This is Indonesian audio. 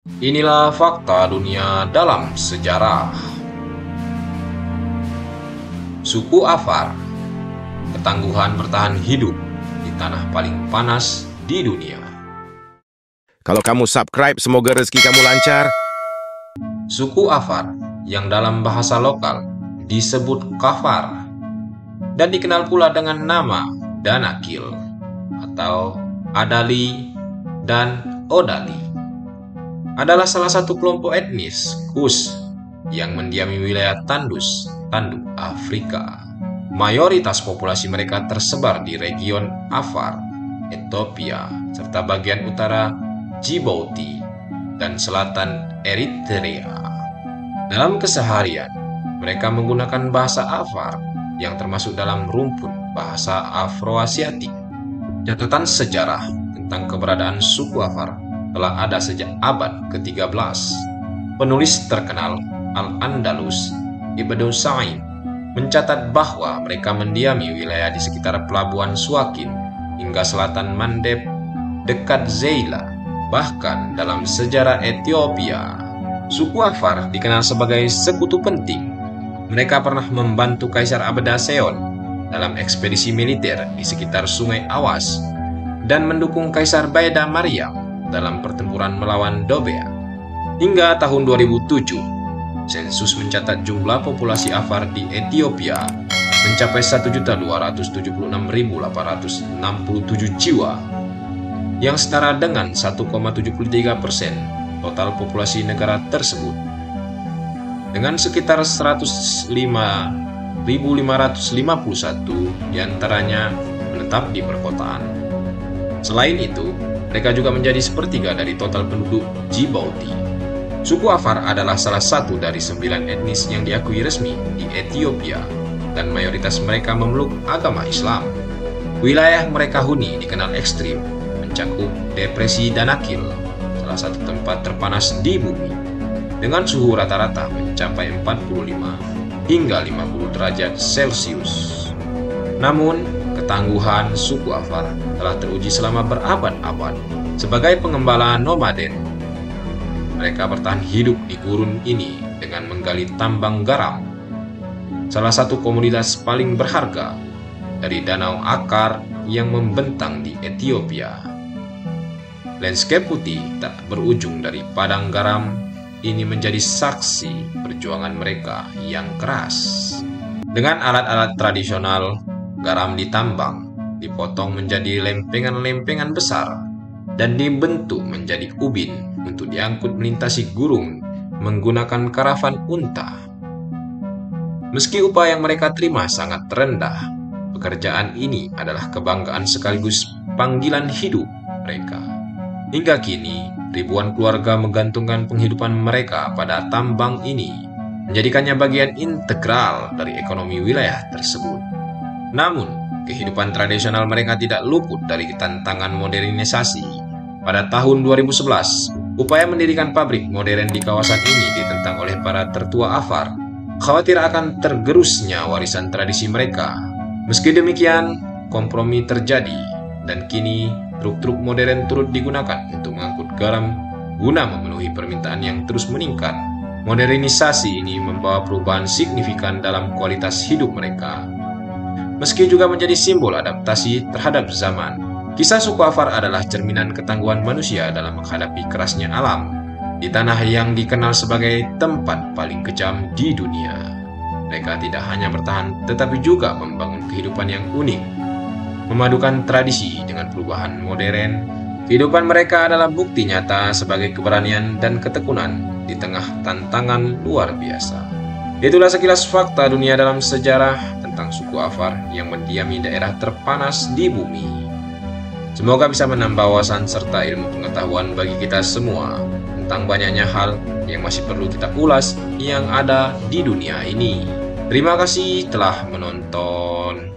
Inilah fakta dunia dalam sejarah. Suku Afar, ketangguhan bertahan hidup di tanah paling panas di dunia. Kalau kamu subscribe, semoga rezeki kamu lancar. Suku Afar yang dalam bahasa lokal disebut Kafar dan dikenal pula dengan nama Danakil atau Adali dan Odali, adalah salah satu kelompok etnis Kus yang mendiami wilayah tanduk Afrika. Mayoritas populasi mereka tersebar di region Afar, Ethiopia, serta bagian utara Djibouti dan selatan Eritrea. Dalam keseharian, mereka menggunakan bahasa Afar yang termasuk dalam rumpun bahasa Afroasiatik. Catatan sejarah tentang keberadaan suku Afar telah ada sejak abad ke-13. Penulis terkenal Al-Andalus, Ibnu Sa'id, mencatat bahwa mereka mendiami wilayah di sekitar pelabuhan Suakin hingga selatan Mandeb dekat Zeila. Bahkan dalam sejarah Ethiopia, suku Afar dikenal sebagai sekutu penting. Mereka pernah membantu Kaisar Abdaseon dalam ekspedisi militer di sekitar Sungai Awas dan mendukung Kaisar Baeda Maryam dalam pertempuran melawan Dobea. Hingga tahun 2007, sensus mencatat jumlah populasi Afar di Ethiopia mencapai 1.276.867 jiwa, yang setara dengan 1,73% total populasi negara tersebut. Dengan sekitar 105.551 diantaranya menetap di perkotaan. Selain itu, mereka juga menjadi sepertiga dari total penduduk Djibouti. Suku Afar adalah salah satu dari 9 etnis yang diakui resmi di Ethiopia, dan mayoritas mereka memeluk agama Islam. Wilayah mereka huni dikenal ekstrim, mencakup depresi Danakil, salah satu tempat terpanas di bumi, dengan suhu rata-rata mencapai 45 hingga 50 derajat Celcius. Namun, ketangguhan suku Afar telah teruji selama berabad-abad sebagai pengembala nomaden. Mereka bertahan hidup di gurun ini dengan menggali tambang garam, salah satu komoditas paling berharga dari Danau Akar yang membentang di Ethiopia. Landscape putih tak berujung dari padang garam ini menjadi saksi perjuangan mereka yang keras. Dengan alat-alat tradisional, garam ditambang, dipotong menjadi lempengan-lempengan besar, dan dibentuk menjadi ubin untuk diangkut melintasi gurun menggunakan karavan unta. Meski upah yang mereka terima sangat rendah, pekerjaan ini adalah kebanggaan sekaligus panggilan hidup mereka. Hingga kini, ribuan keluarga menggantungkan penghidupan mereka pada tambang ini, menjadikannya bagian integral dari ekonomi wilayah tersebut. Namun, kehidupan tradisional mereka tidak luput dari tantangan modernisasi. Pada tahun 2011, upaya mendirikan pabrik modern di kawasan ini ditentang oleh para tertua Afar, khawatir akan tergerusnya warisan tradisi mereka. Meski demikian, kompromi terjadi, dan kini truk-truk modern turut digunakan untuk mengangkut garam guna memenuhi permintaan yang terus meningkat. Modernisasi ini membawa perubahan signifikan dalam kualitas hidup mereka, meski juga menjadi simbol adaptasi terhadap zaman. Kisah suku Afar adalah cerminan ketangguhan manusia dalam menghadapi kerasnya alam di tanah yang dikenal sebagai tempat paling kejam di dunia. Mereka tidak hanya bertahan, tetapi juga membangun kehidupan yang unik, memadukan tradisi dengan perubahan modern. Kehidupan mereka adalah bukti nyata sebagai keberanian dan ketekunan di tengah tantangan luar biasa. Itulah sekilas fakta dunia dalam sejarah tentang suku Afar yang mendiami daerah terpanas di bumi. Semoga bisa menambah wawasan serta ilmu pengetahuan bagi kita semua tentang banyaknya hal yang masih perlu kita ulas yang ada di dunia ini. Terima kasih telah menonton.